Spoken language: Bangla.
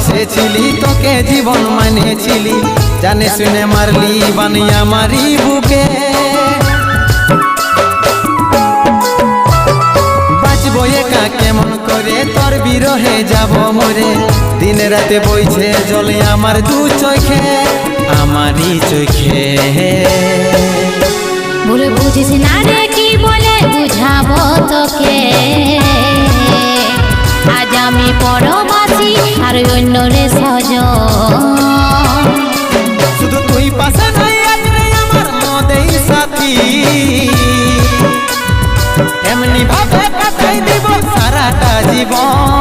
ভালোবেসেছিলি, তোকে জীবন মানেছিলি, জানে শুনে মারলি বানিয়া মারি বুকে। বাঁচবো একা কেমন করে, তোর বিরহে যাব মরে, দিন রাতে বইছে জলে আমার দু চোখে, আমারই চোখে। বলে বুঝিস না রে কি বলে বুঝাবো তোকে, আজ আমি পরবাসী আর অন্য রে সজন। শুধু তুই পাশে নাই আজ রে আমার মদেই সাথী, এমনি ভাবে কাটাই দিব সারাটা জীবন।